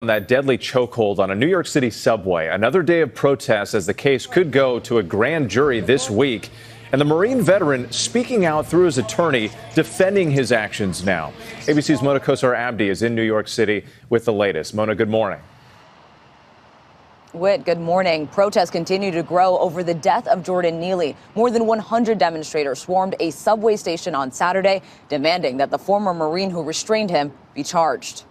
That deadly chokehold on a New York City subway. Another day of protests as the case could go to a grand jury this week. And the Marine veteran speaking out through his attorney, defending his actions now. ABC's Mona Kosar Abdi is in New York City with the latest. Mona, good morning. Whit, good morning. Protests continue to grow over the death of Jordan Neely. More than 100 demonstrators swarmed a subway station on Saturday, demanding that the former Marine who restrained him be charged.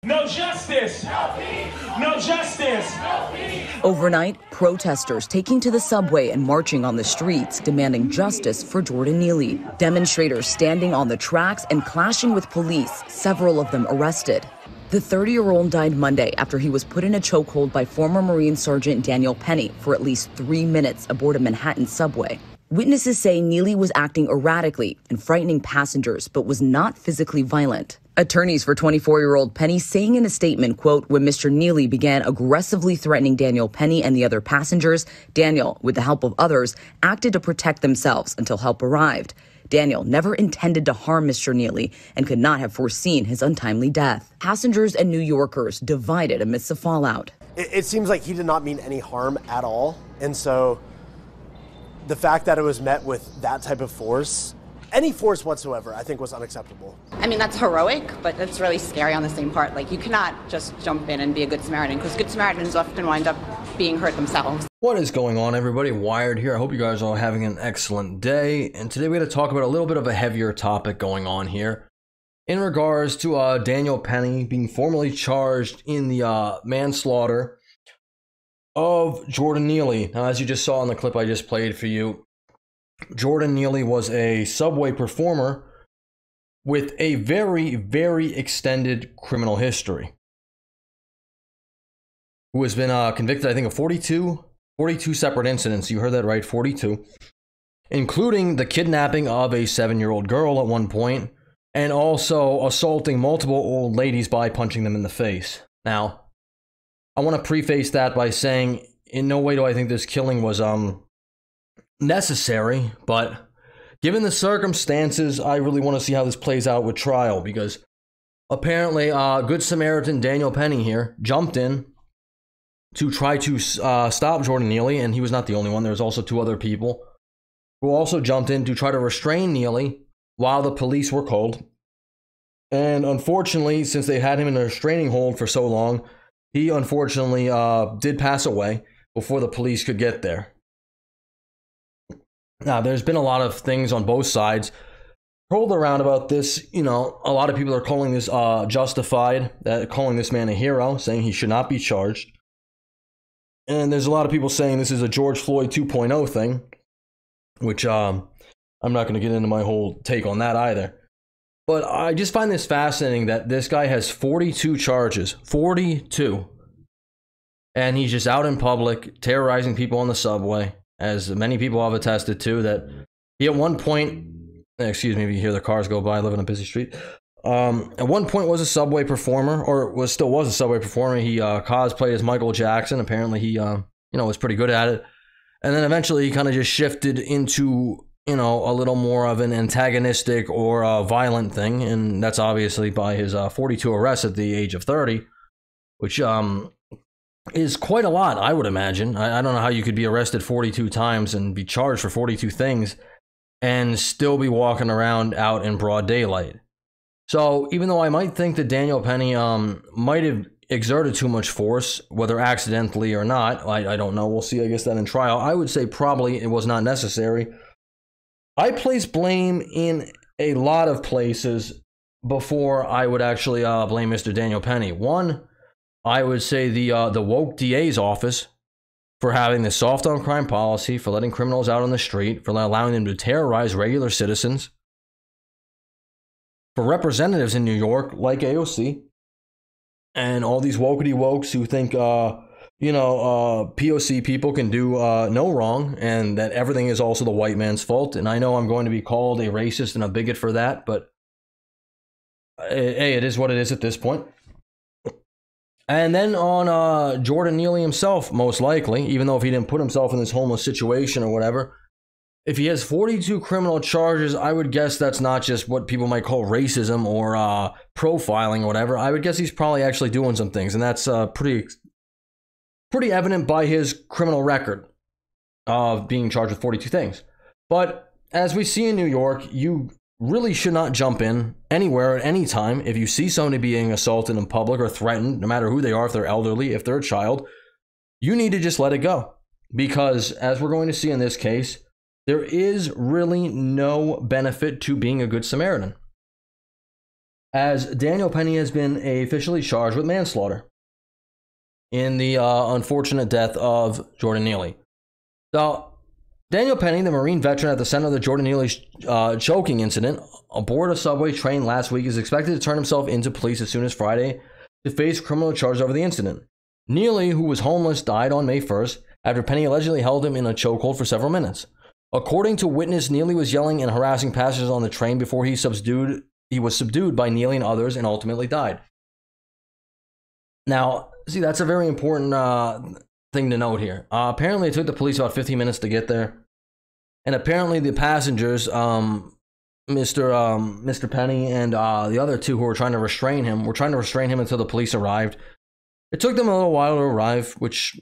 No justice! No peace! No justice! No peace! Overnight, protesters taking to the subway and marching on the streets, demanding justice for Jordan Neely. Demonstrators standing on the tracks and clashing with police, several of them arrested. The 30-year-old died Monday after he was put in a chokehold by former Marine Sergeant Daniel Penny for at least 3 minutes aboard a Manhattan subway. Witnesses say Neely was acting erratically and frightening passengers, but was not physically violent. Attorneys for 24-year-old Penny saying in a statement, quote, when Mr. Neely began aggressively threatening Daniel Penny and the other passengers, Daniel, with the help of others, acted to protect themselves until help arrived. Daniel never intended to harm Mr. Neely and could not have foreseen his untimely death. Passengers and New Yorkers divided amidst the fallout. It seems like he did not mean any harm at all. And so the fact that it was met with that type of force, any force whatsoever, I think was unacceptable. I mean, that's heroic, but that's really scary on the same part. Like, you cannot just jump in and be a good Samaritan, because good Samaritans often wind up being hurt themselves. What is going on, everybody? Wired here. I hope you guys are all having an excellent day. And today we're going to talk about a little bit of a heavier topic going on here in regards to Daniel Penny being formally charged in the manslaughter of Jordan Neely. Now, as you just saw in the clip I just played for you, Jordan Neely was a subway performer with a very, very extended criminal history, who has been convicted, I think, of 42 separate incidents. You heard that right, 42, including the kidnapping of a 7-year-old girl at one point, and also assaulting multiple old ladies by punching them in the face. Now, I want to preface that by saying, in no way do I think this killing was necessary, but given the circumstances, I really want to see how this plays out with trial, because apparently Good Samaritan Daniel Penny here jumped in to try to stop Jordan Neely, and he was not the only one. There was also 2 other people who also jumped in to try to restrain Neely while the police were called. And unfortunately, since they had him in a restraining hold for so long, he unfortunately did pass away before the police could get there. Now, there's been a lot of things on both sides rolled around about this. You know, a lot of people are calling this justified, calling this man a hero, saying he should not be charged. And there's a lot of people saying this is a George Floyd 2.0 thing, which I'm not going to get into my whole take on that either. But I just find this fascinating that this guy has 42 charges, 42. And he's just out in public, terrorizing people on the subway, as many people have attested to, that he at one point, excuse me if you hear the cars go by, I live on a busy street, at one point was a subway performer, or still was a subway performer. He cosplayed as Michael Jackson. Apparently he, was pretty good at it. And then eventually he kind of just shifted into, a little more of an antagonistic or violent thing. And that's obviously by his 42 arrests at the age of 30, which is quite a lot, I would imagine. I don't know how you could be arrested 42 times and be charged for 42 things and still be walking around out in broad daylight. So even though I might think that Daniel Penny might have exerted too much force, whether accidentally or not, I don't know. We'll see, I guess, that in trial. I would say probably it was not necessary. I place blame in a lot of places before I would actually blame Mr. Daniel Penny. One, I would say the woke DA's office for having the soft on crime policy, for letting criminals out on the street, for allowing them to terrorize regular citizens. For representatives in New York, like AOC, and all these wokety wokes who think, POC people can do no wrong, and that everything is also the white man's fault. And I know I'm going to be called a racist and a bigot for that, but hey, it is what it is at this point. And then on Jordan Neely himself, most likely, even though if he didn't put himself in this homeless situation or whatever, if he has 42 criminal charges, I would guess that's not just what people might call racism or profiling or whatever. I would guess he's probably actually doing some things, and that's pretty evident by his criminal record of being charged with 42 things. But as we see in New York, you really should not jump in anywhere at any time. If you see somebody being assaulted in public or threatened, no matter who they are, if they're elderly, if they're a child, you need to just let it go. Because as we're going to see in this case, there is really no benefit to being a good Samaritan, as Daniel Penny has been officially charged with manslaughter in the unfortunate death of Jordan Neely. Now, Daniel Penny, the Marine veteran at the center of the Jordan Neely choking incident aboard a subway train last week, is expected to turn himself into police as soon as Friday to face criminal charges over the incident. Neely, who was homeless, died on May 1st after Penny allegedly held him in a chokehold for several minutes. According to witness, Neely was yelling and harassing passengers on the train before he was subdued by Neely and others and ultimately died. Now, see, that's a very important thing to note here. Apparently, it took the police about 15 minutes to get there. And apparently, the passengers, Mr. Penny and the other two who were trying to restrain him, until the police arrived. It took them a little while to arrive, which,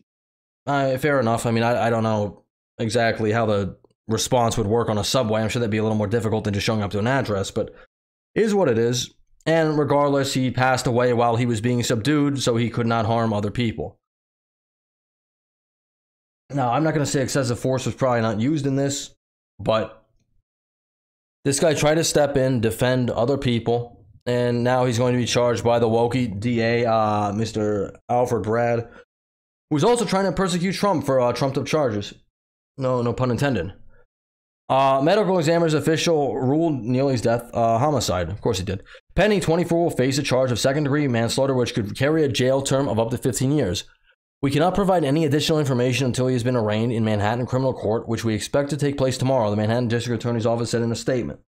fair enough. I mean, I don't know exactly how the response would work on a subway. I'm sure that'd be a little more difficult than just showing up to an address, but it is what it is. And regardless, he passed away while he was being subdued, so he could not harm other people. Now, I'm not going to say excessive force was probably not used in this, but this guy tried to step in, defend other people, and now he's going to be charged by the wokey DA, Mr. Alfred Bragg, who's also trying to persecute Trump for trumped-up charges. No pun intended. Medical examiner's official ruled Neely's death homicide. Of course he did. Penny, 24, will face a charge of second-degree manslaughter, which could carry a jail term of up to 15 years. We cannot provide any additional information until he has been arraigned in Manhattan criminal court, which we expect to take place tomorrow, the Manhattan District Attorney's Office said in a statement.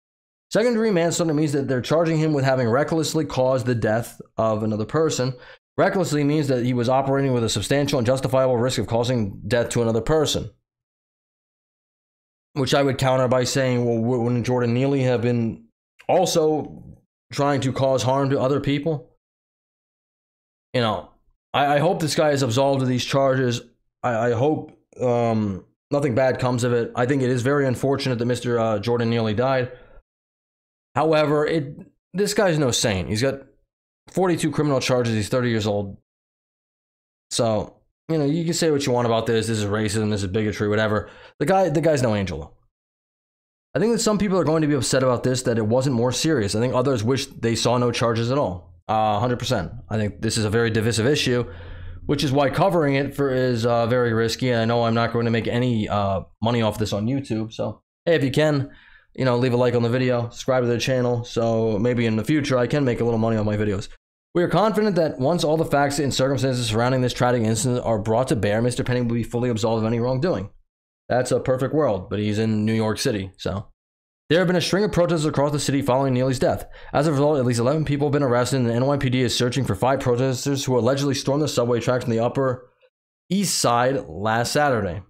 Second-degree manslaughter means that they're charging him with having recklessly caused the death of another person. Recklessly means that he was operating with a substantial and justifiable risk of causing death to another person. Which I would counter by saying, well, wouldn't Jordan Neely have been also trying to cause harm to other people? You know, I hope this guy is absolved of these charges. I hope nothing bad comes of it. I think it is very unfortunate that Mr. Jordan Neely died. However, this guy's no saint. He's got 42 criminal charges. He's 30 years old. So, you know, you can say what you want about this. This is racism. This is bigotry, whatever. The guy's no angel, though. I think that some people are going to be upset about this, that it wasn't more serious. I think others wish they saw no charges at all. 100%. I think this is a very divisive issue, which is why covering it is very risky. And I know I'm not going to make any money off this on YouTube. So, hey, if you can, you know, leave a like on the video, subscribe to the channel. So maybe in the future, I can make a little money on my videos. We are confident that once all the facts and circumstances surrounding this tragic incident are brought to bear, Mr. Penny will be fully absolved of any wrongdoing. That's a perfect world, but he's in New York City, so. There have been a string of protests across the city following Neely's death. As a result, at least 11 people have been arrested, and the NYPD is searching for 5 protesters who allegedly stormed the subway tracks on the Upper East Side last Saturday.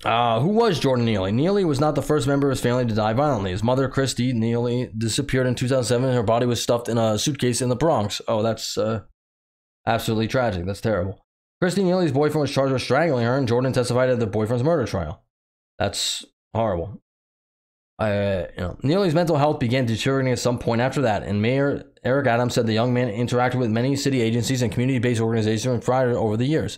Who was Jordan Neely? Neely was not the first member of his family to die violently. His mother, Christy Neely, disappeared in 2007, and her body was stuffed in a suitcase in the Bronx. Oh, that's absolutely tragic. That's terrible. Christy Neely's boyfriend was charged with strangling her, and Jordan testified at the boyfriend's murder trial. That's horrible. Neely's mental health began deteriorating at some point after that, and Mayor Eric Adams said the young man interacted with many city agencies and community-based organizations prior over the years.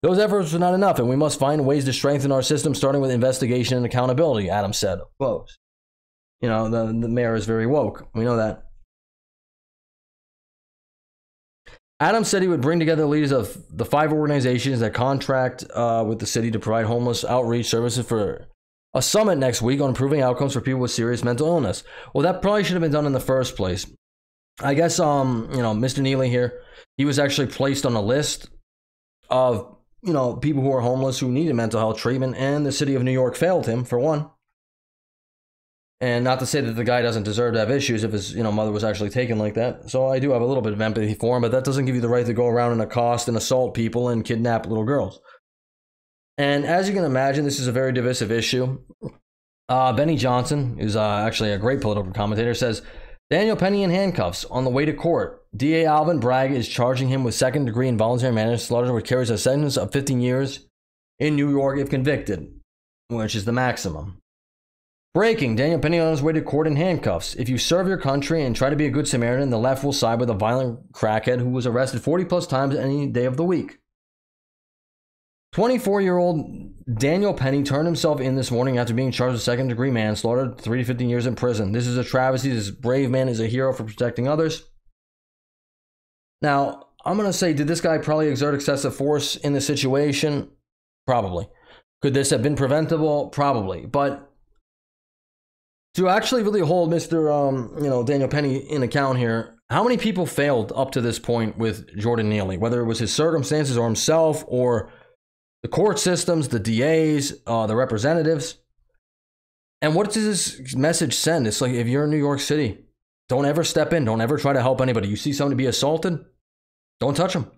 Those efforts were not enough, and we must find ways to strengthen our system, starting with investigation and accountability, Adams said. Close. You know, the mayor is very woke. We know that. Adams said he would bring together the leaders of the 5 organizations that contract with the city to provide homeless outreach services for a summit next week on improving outcomes for people with serious mental illness. Well, that probably should have been done in the first place. I guess, Mr. Neely here, he was actually placed on a list of, people who are homeless who needed mental health treatment, and the city of New York failed him, for one. And not to say that the guy doesn't deserve to have issues if his, mother was actually taken like that. So I do have a little bit of empathy for him, but that doesn't give you the right to go around and accost and assault people and kidnap little girls. And as you can imagine, this is a very divisive issue. Benny Johnson, who's actually a great political commentator, says, Daniel Penny in handcuffs on the way to court. DA Alvin Bragg is charging him with second-degree involuntary manslaughter, which carries a sentence of 15 years in New York if convicted, which is the maximum. Breaking, Daniel Penny on his way to court in handcuffs. If you serve your country and try to be a good Samaritan, the left will side with a violent crackhead who was arrested 40-plus times any day of the week. 24-year-old Daniel Penny turned himself in this morning after being charged with second-degree manslaughter, 3 to 15 years in prison. This is a travesty. This brave man is a hero for protecting others. Now, I'm going to say, did this guy probably exert excessive force in this situation? Probably. Could this have been preventable? Probably. But to actually really hold Mr. Daniel Penny in account here, how many people failed up to this point with Jordan Neely, whether it was his circumstances or himself or the court systems, the DAs, the representatives? And what does this message send? It's like, if you're in New York City, don't ever step in. Don't ever try to help anybody. You see somebody be assaulted, don't touch them.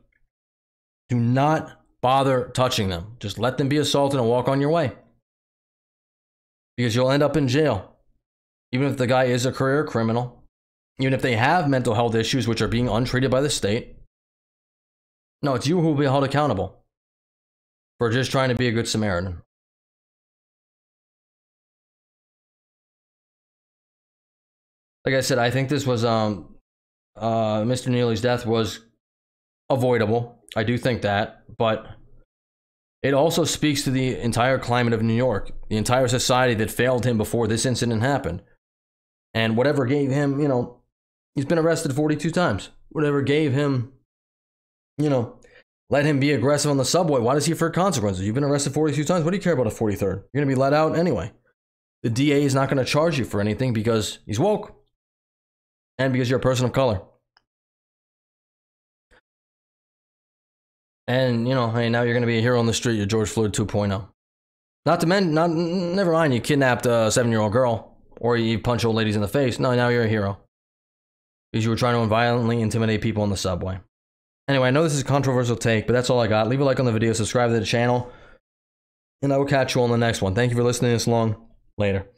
Do not bother touching them. Just let them be assaulted and walk on your way. Because you'll end up in jail. Even if the guy is a career criminal, even if they have mental health issues which are being untreated by the state, no, it's you who will be held accountable for just trying to be a good Samaritan. Like I said, I think this was, Mr. Neely's death was avoidable. I do think that, but it also speaks to the entire climate of New York, the entire society that failed him before this incident happened. And whatever gave him, he's been arrested 42 times. Whatever gave him, let him be aggressive on the subway. Why does he fear consequences? You've been arrested 42 times. What do you care about a 43rd? You're going to be let out anyway. The DA is not going to charge you for anything because he's woke and because you're a person of color. And, hey, now you're going to be a hero on the street. You're George Floyd 2.0. Never mind, you kidnapped a 7-year-old girl. Or you punch old ladies in the face. No, now you're a hero. Because you were trying to violently intimidate people on the subway. Anyway, I know this is a controversial take, but that's all I got. Leave a like on the video, subscribe to the channel, and I will catch you on the next one. Thank you for listening this long. Later.